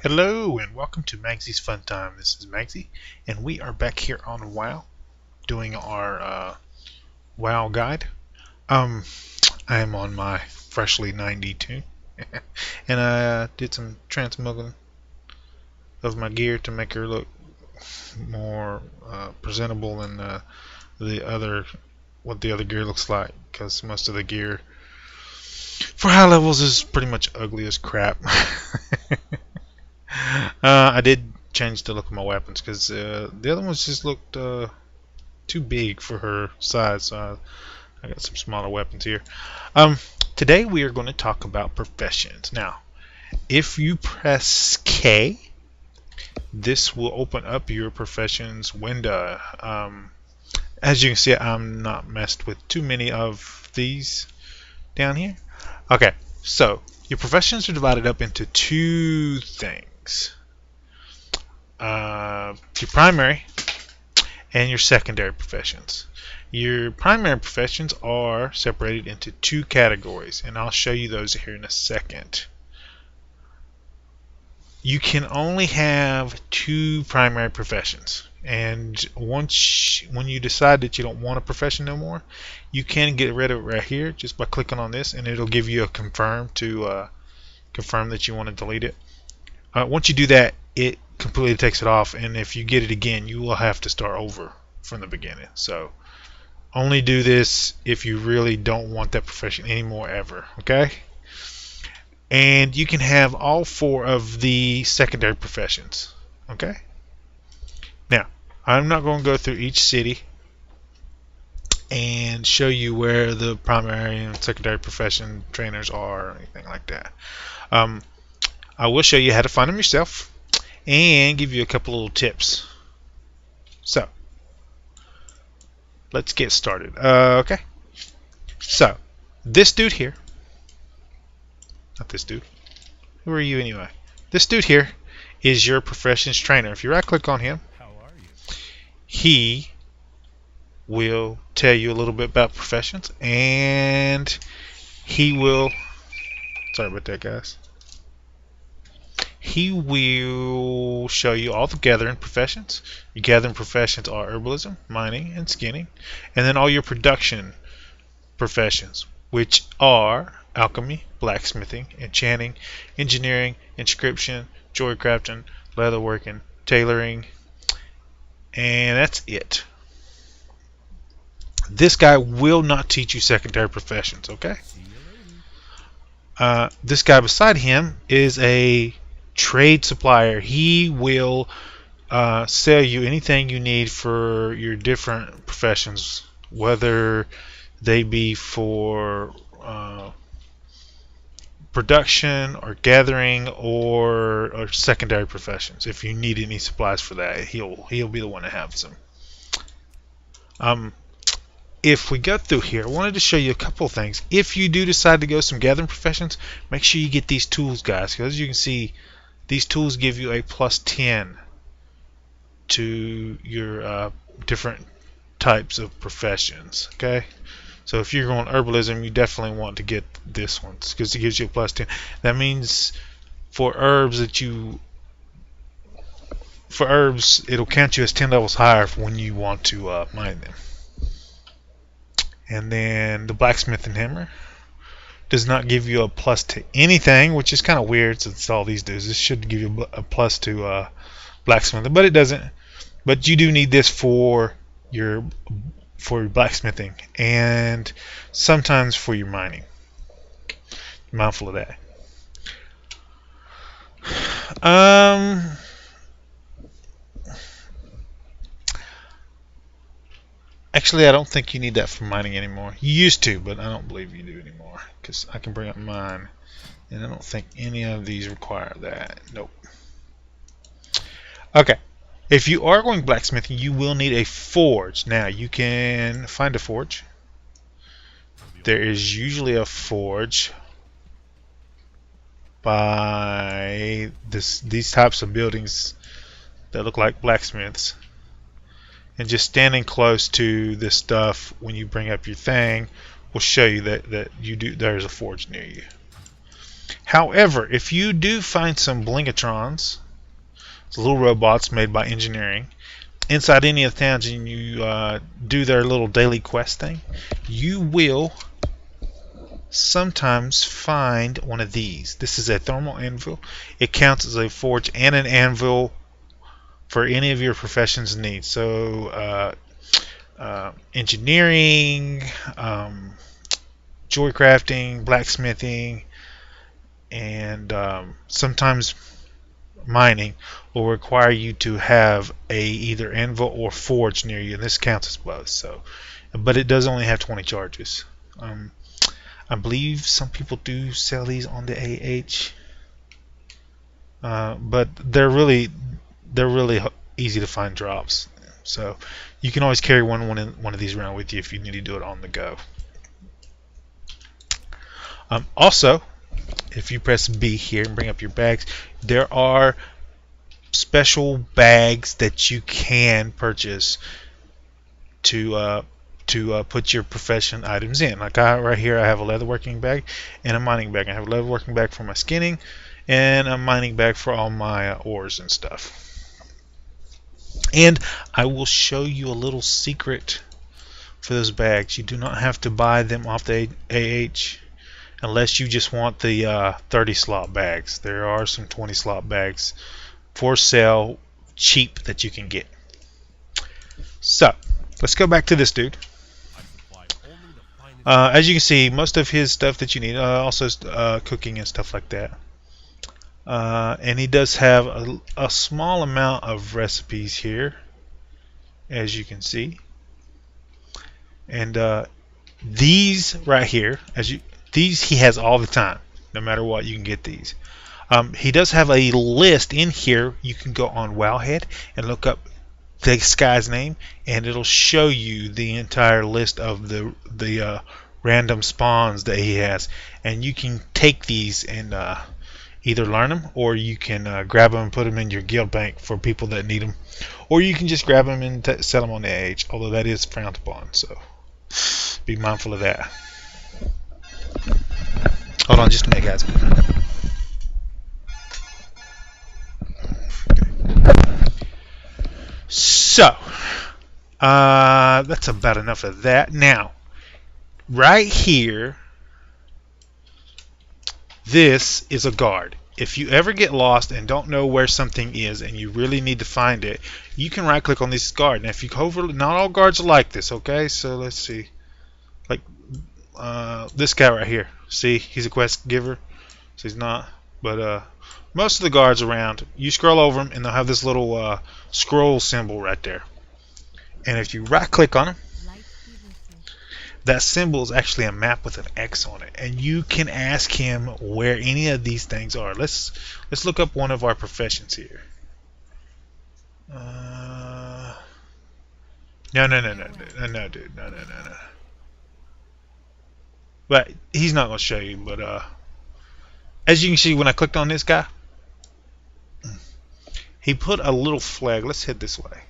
Hello and welcome to Magzie's Fun Time. This is Magzie, and we are back here on WoW doing our WoW guide. Um, I am on my freshly 92, and I did some transmugging of my gear to make her look more presentable than what the other gear looks like. Because most of the gear for high levels is pretty much ugly as crap. I did change the look of my weapons because the other ones just looked too big for her size, so I got some smaller weapons here. Today we are going to talk about professions. Now, if you press K, this will open up your professions window. As you can see, I'm not messed with too many of these down here. Okay, so your professions are divided up into two things. Your primary and your secondary professions. Your primary professions are separated into two categories, and I'll show you those here in a second. You can only have two primary professions, and when you decide that you don't want a profession no more, you can get rid of it right here just by clicking on this, and it'll give you a confirm to confirm that you want to delete it. Once you do that, it completely takes it off, and if you get it again, you will have to start over from the beginning. So only do this if you really don't want that profession anymore ever. Okay? And you can have all four of the secondary professions. Okay? Now, I'm not going to go through each city and show you where the primary and secondary profession trainers are or anything like that. I will show you how to find them yourself and give you a couple little tips. So, let's get started. Okay. So, this dude here, not this dude. Who are you anyway? This dude here is your professions trainer. If you right click on him, he will tell you a little bit about professions, and he will, sorry about that guys, he will show you all the gathering professions. Your gathering professions are herbalism, mining, and skinning, and then all your production professions, which are alchemy, blacksmithing, enchanting, engineering, inscription, joy crafting, leatherworking, tailoring, and that's it. This guy will not teach you secondary professions, okay? This guy beside him is a trade supplier. He will sell you anything you need for your different professions, whether they be for production or gathering or secondary professions. If you need any supplies for that, he'll be the one to have some. If we go through here, I wanted to show you a couple things. If you do decide to go some gathering professions, make sure you get these tools, guys, because as you can see, these tools give you a plus 10 to your different types of professions. Okay, so if you're going herbalism, you definitely want to get this one because it gives you a plus 10. That means for herbs it'll count you as 10 levels higher when you want to mine them. And then the blacksmithing hammer does not give you a plus to anything, which is kind of weird since all these do. This should give you a plus to blacksmithing, but it doesn't. But you do need this for your blacksmithing and sometimes for your mining. Be mindful of that. Actually, I don't think you need that for mining anymore. You used to, but I don't believe you do anymore. Because I can bring up mine, and I don't think any of these require that. Nope. Okay. If you are going blacksmithing, you will need a forge. Now, you can find a forge. There is usually a forge by these types of buildings that look like blacksmiths. And just standing close to this stuff when you bring up your thing will show you that there's a forge near you. However, if you do find some Blinkatrons, little robots made by engineering, inside any of the towns, and you do their little daily quest thing, you will sometimes find one of these. This is a thermal anvil. It counts as a forge and an anvil for any of your profession's needs. So engineering, joy crafting, blacksmithing, and sometimes mining will require you to have a either anvil or forge near you, and this counts as both. So, but it does only have 20 charges. I believe some people do sell these on the but they're really easy to find drops. So you can always carry one of these around with you if you need to do it on the go. Also, if you press B here and bring up your bags, there are special bags that you can purchase to put your profession items in. Like right here, I have a leatherworking bag and a mining bag. I have a leatherworking bag for my skinning and a mining bag for all my ores and stuff. And I will show you a little secret for those bags. You do not have to buy them off the AH unless you just want the 30 slot bags. There are some 20 slot bags for sale, cheap, that you can get. So let's go back to this dude. As you can see, most of his stuff that you need, also cooking and stuff like that. And he does have a small amount of recipes here, as you can see. And these right here, these he has all the time. No matter what, you can get these. He does have a list in here. You can go on Wowhead and look up this guy's name, and it'll show you the entire list of the random spawns that he has. And you can take these and either learn them, or you can grab them and put them in your guild bank for people that need them, or you can just grab them and sell them on the AH, although that is frowned upon, so be mindful of that. Hold on just a minute, guys. So that's about enough of that. Now right here, this is a guard. If you ever get lost and don't know where something is and you really need to find it, you can right click on this guard. Now if you hover, not all guards are like this, okay? So let's see, like this guy right here, see, he's a quest giver, so he's not, but most of the guards around, you scroll over them and they'll have this little scroll symbol right there, and if you right click on them, that symbol is actually a map with an X on it, and you can ask him where any of these things are. Let's look up one of our professions here. No, dude, no. But he's not gonna show you. But as you can see, when I clicked on this guy, he put a little flag. Let's head this way.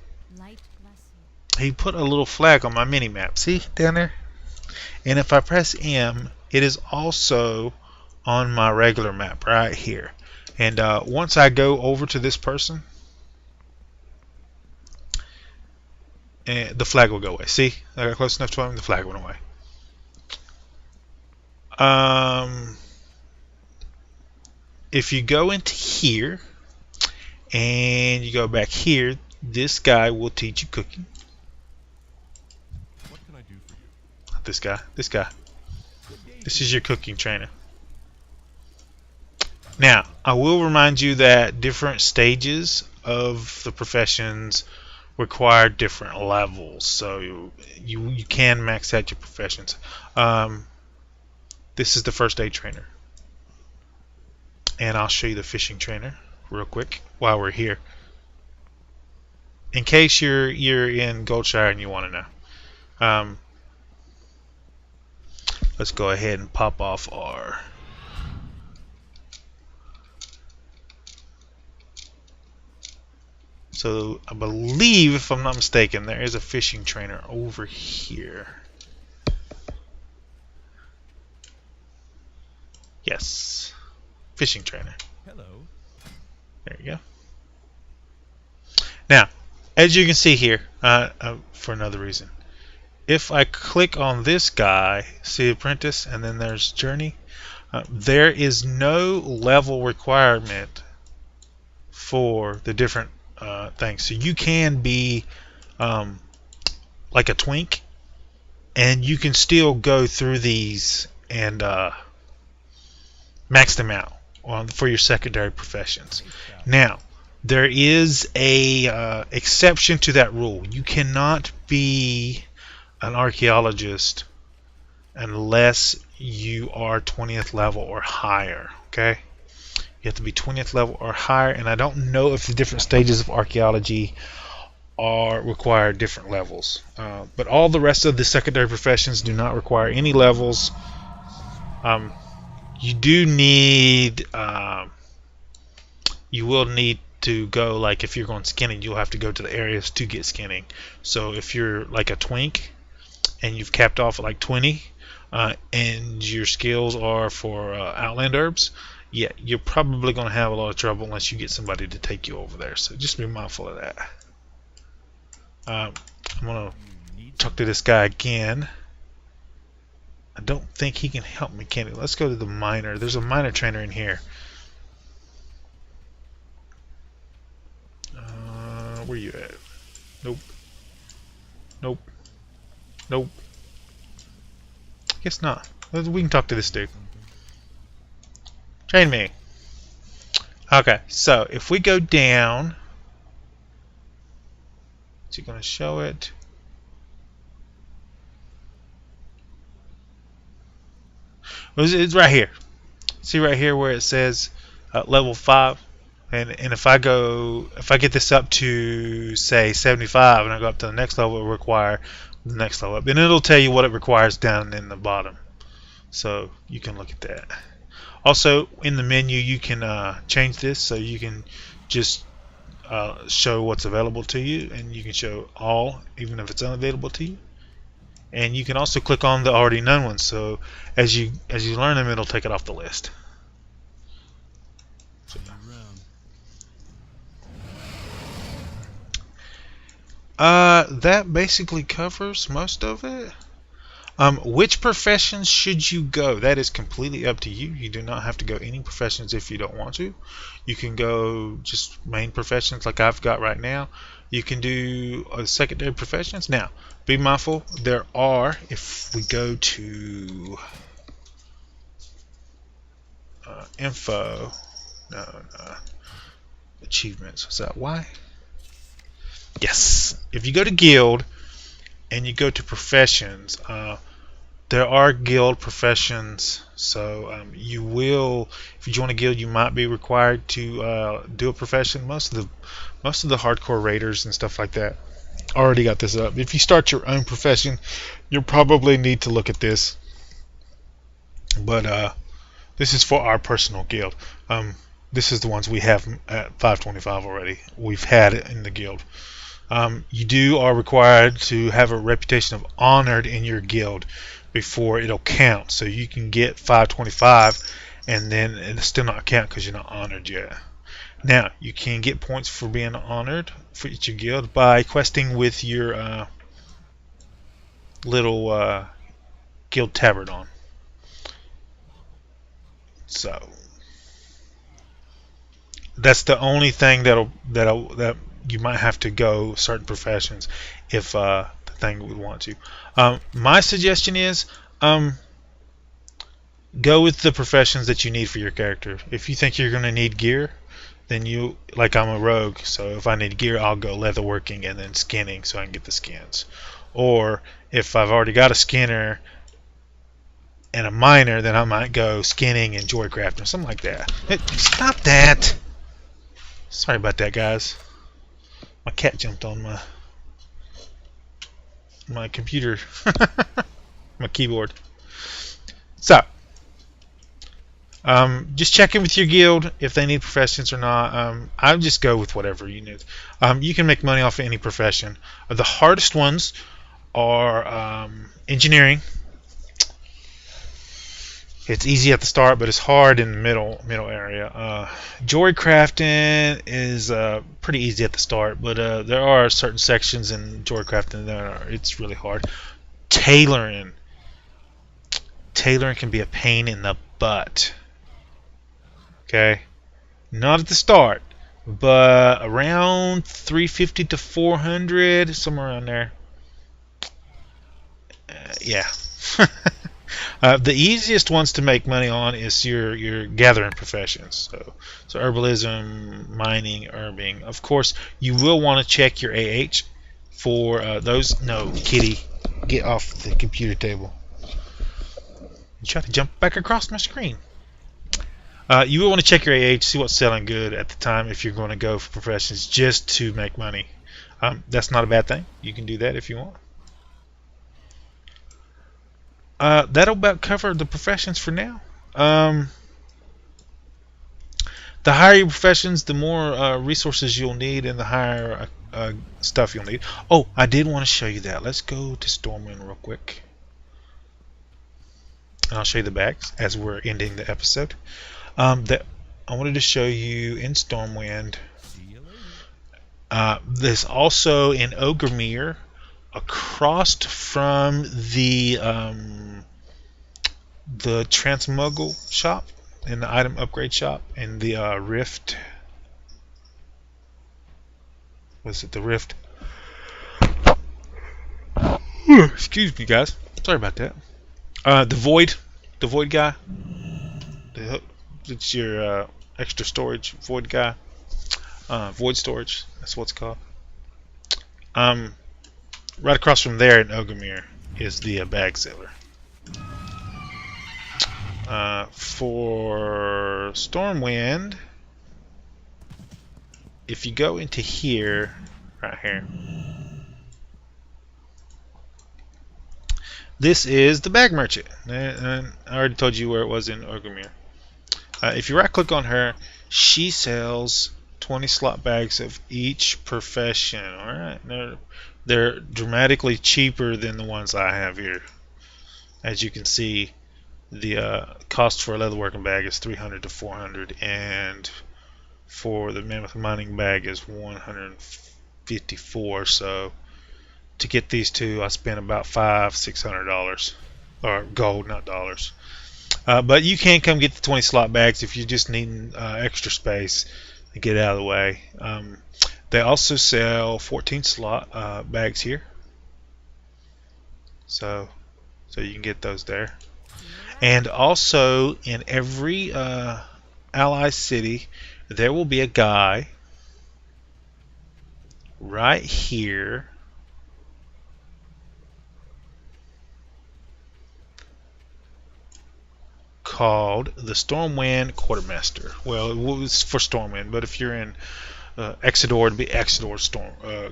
He put a little flag on my mini map. See down there? And if I press M, it is also on my regular map right here. And once I go over to this person, the flag will go away. See, I got close enough to him, the flag went away. If you go into here and you go back here, this guy will teach you cooking. This guy. This is your cooking trainer. Now, I will remind you that different stages of the professions require different levels, so you can max out your professions. This is the first aid trainer, and I'll show you the fishing trainer real quick while we're here, in case you're in Goldshire and you want to know. Let's go ahead and pop off our so I believe, if I'm not mistaken, there is a fishing trainer over here. Yes. fishing trainer. Hello. There you go. Now, as you can see here, for another reason, if I click on this guy, see apprentice, and then there's journey, there is no level requirement for the different things. So you can be like a twink, and you can still go through these and max them out for your secondary professions. Now, there is a exception to that rule. You cannot be an archaeologist unless you are 20th level or higher. Okay, you have to be 20th level or higher, and I don't know if the different stages of archaeology require different levels, but all the rest of the secondary professions do not require any levels. You do need you will need to go, like if you're going skinning, you'll have to go to the areas to get skinning. So if you're like a twink and you've capped off at like 20 and your skills are for outland herbs, yeah, you're probably going to have a lot of trouble unless you get somebody to take you over there. So just be mindful of that. I'm going to talk to this guy again. I don't think he can help me, can he? Let's go to the miner. There's a miner trainer in here. Where you at? Nope. Nope. Nope. Guess not. We can talk to this dude. Train me. Okay, so if we go down, is he going to show it? It's right here. See right here where it says level 5, and if I get this up to say 75 and I go up to the next level, it will require the next level up, and it'll tell you what it requires down in the bottom, so you can look at that. Also in the menu you can change this, so you can just show what's available to you, and you can show all even if it's unavailable to you. And you can also click on the already known ones, so as you learn them, it'll take it off the list. So, that basically covers most of it. Which professions should you go? That is completely up to you. You do not have to go any professions if you don't want to. You can go just main professions like I've got right now. You can do secondary professions. Now, be mindful, there are, if we go to info, no, achievements, is that why? Yes, if you go to guild and you go to professions, there are guild professions, so you will, if you join a guild, you might be required to do a profession. Most of the hardcore raiders and stuff like that already got this up. If you start your own profession, you'll probably need to look at this, but this is for our personal guild. This is the ones we have at 525 already. We've had it in the guild. You are required to have a reputation of honored in your guild before it'll count. So you can get 525 and then it'll still not count because you're not honored yet. Now, you can get points for being honored for each your guild by questing with your little guild tabard on. So that's the only thing that you might have to go certain professions if the thing would want to. My suggestion is go with the professions that you need for your character. If you think you're going to need gear, then like I'm a rogue, so if I need gear, I'll go leatherworking and then skinning so I can get the skins. Or if I've already got a skinner and a miner, then I might go skinning and joycrafting or something like that. Stop that! Sorry about that, guys. My cat jumped on my computer, my keyboard. So, just check in with your guild if they need professions or not. I would just go with whatever you need. You can make money off of any profession. The hardest ones are engineering, It's easy at the start, but it's hard in the middle area. Jewelry crafting is pretty easy at the start, but there are certain sections in jewelry crafting that it's really hard. Tailoring can be a pain in the butt. Okay, not at the start, but around 350 to 400, somewhere around there. Yeah. The easiest ones to make money on is your gathering professions. So herbalism, mining, herbing. Of course, you will want to check your AH for those. No, kitty, get off the computer table. You try to jump back across my screen. You will want to check your AH, see what's selling good at the time if you're going to go for professions just to make money. That's not a bad thing. You can do that if you want. That'll about cover the professions for now. The higher your professions, the more resources you'll need and the higher stuff you'll need. Oh, I did want to show you that. Let's go to Storeman real quick. And I'll show you the bags as we're ending the episode. That I wanted to show you in Stormwind. There's also in Ogremere, across from the Transmuggle shop and the item upgrade shop and the Rift. Was it the Rift? Excuse me, guys. Sorry about that. The Void guy. It's your extra storage Void guy. Void storage. That's what it's called. Right across from there in Ogremere is the bag seller. For Stormwind, if you go into here, right here, this is the bag merchant. And I already told you where it was in Ogremere. If you right click on her, she sells 20 slot bags of each profession. Alright, they're dramatically cheaper than the ones I have here. As you can see, the cost for a leatherworking bag is 300 to 400, and for the mammoth mining bag is 154. So to get these two, I spent about $500-600, or gold, not dollars. But you can come get the 20 slot bags if you just need extra space to get out of the way. They also sell 14 slot bags here, so you can get those there. And also in every ally city there will be a guy right here called the Storeman Quartermaster. Well, it was for Stormwind, but if you're in Exodore, it'd be Exodore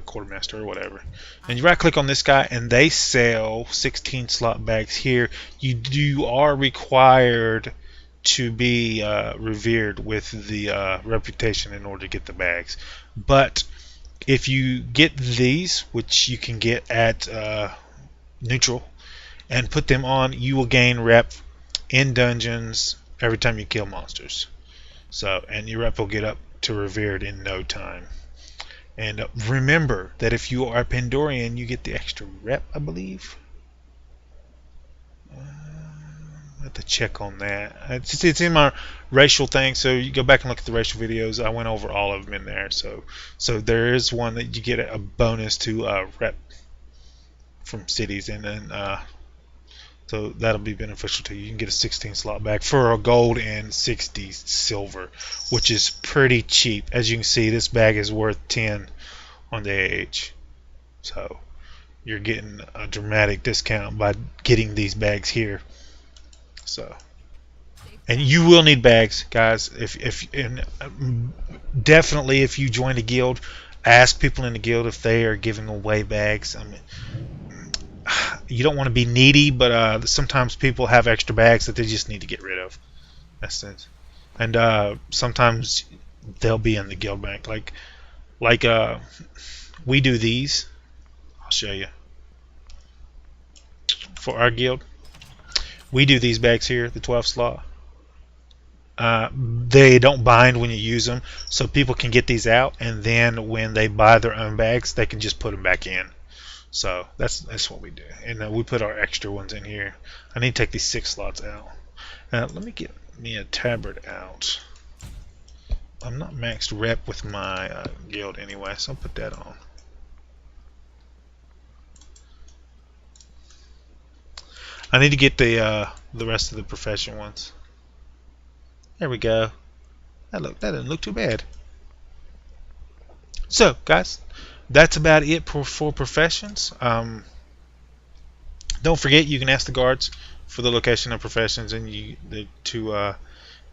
Quartermaster or whatever. And you right click on this guy and they sell 16 slot bags here. You are required to be revered with the reputation in order to get the bags. But if you get these, which you can get at neutral, and put them on, you will gain rep in dungeons every time you kill monsters. So, and your rep will get up to revered in no time. And remember that if you are a Pandorian, you get the extra rep, I believe. I have to check on that. It's in my racial thing, so you go back and look at the racial videos. I went over all of them in there. So there is one that you get a bonus to rep from cities, and then so that'll be beneficial to you. You can get a 16 slot bag for a gold and 60 silver, which is pretty cheap. As you can see, this bag is worth 10 on the AH. So you're getting a dramatic discount by getting these bags here. So, and you will need bags, guys. Definitely if you join a guild, ask people in the guild if they are giving away bags. I mean, you don't want to be needy, but sometimes people have extra bags that they just need to get rid of. That's it. And sometimes they'll be in the guild bank. Like we do these. I'll show you. For our guild, We do these bags here, the 12 slot. They don't bind when you use them, so people can get these out, and then when they buy their own bags, they can just put them back in. So that's what we do, and we put our extra ones in here. I need to take these 6 slots out. Let me get me a tabard out. I'm not maxed rep with my guild anyway, so I'll put that on. I need to get the rest of the profession ones. There we go. That doesn't look too bad. So, guys, that's about it for professions. Don't forget, you can ask the guards for the location of professions and to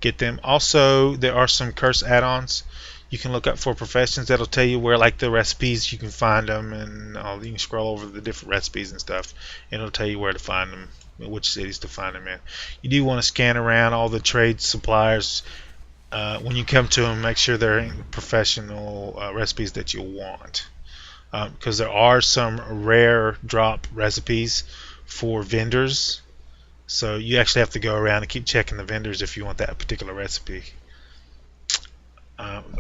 get them. Also, there are some curse add-ons you can look up for professions that'll tell you where, like, the recipes, you can find them, and you can scroll over the different recipes and stuff, and it'll tell you where to find them, which cities to find them in. You do want to scan around all the trade suppliers when you come to them. Make sure they're in professional recipes that you want, because there are some rare drop recipes for vendors, so you actually have to go around and keep checking the vendors if you want that particular recipe.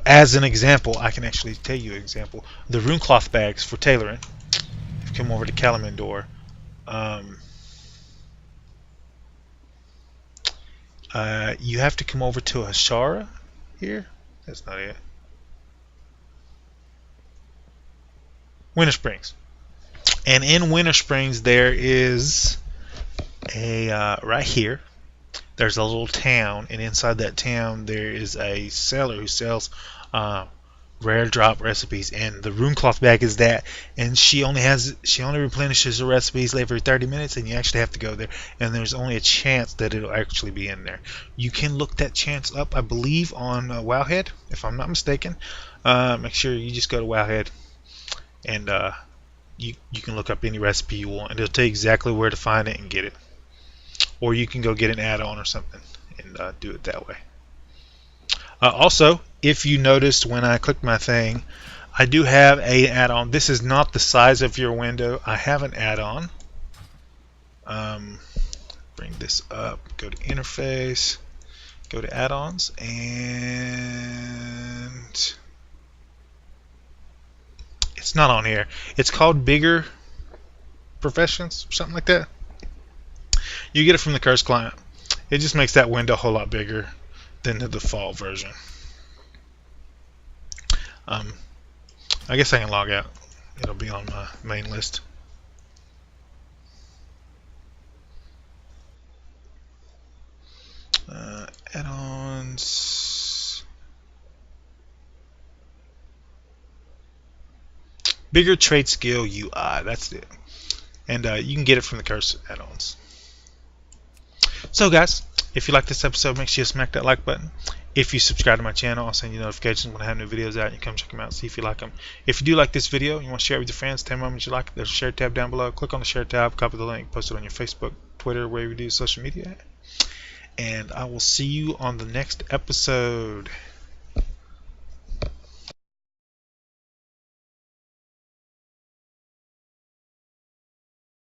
As an example, I can actually tell you an example. The rune cloth bags for tailoring. If you come over to Kalimdor, you have to come over to Hashara here. That's not it. Winter Springs. And in Winter Springs there is a right here. There's a little town, and inside that town there is a seller who sells rare drop recipes, and the rune cloth bag is that, and she only replenishes the recipes every 30 minutes, and you actually have to go there, and there's only a chance that it'll actually be in there. You can look that chance up, I believe, on Wowhead, if I'm not mistaken. Make sure you just go to Wowhead, and you can look up any recipe you want, and it'll tell you exactly where to find it and get it. Or you can go get an add-on or something and do it that way. Also, if you noticed when I clicked my thing, I do have an add-on. This is not the size of your window. I have an add-on. Bring this up. Go to Interface. Go to Add-ons. And it's not on here. It's called Bigger Professions, something like that. You get it from the Curse client. It just makes that window a whole lot bigger than the default version. I guess I can log out. It'll be on my main list. Add-ons. Bigger Trade Skill UI. That's it. And you can get it from the Curse add-ons. So guys, if you like this episode, make sure you smack that like button. If you subscribe to my channel, I'll send you notifications when I have new videos out. You come check them out, see if you like them. If you do like this video, you want to share it with your friends, tell them how much you like it. There's a share tab down below. Click on the share tab, copy the link, post it on your Facebook, Twitter, wherever you do social media. And I will see you on the next episode.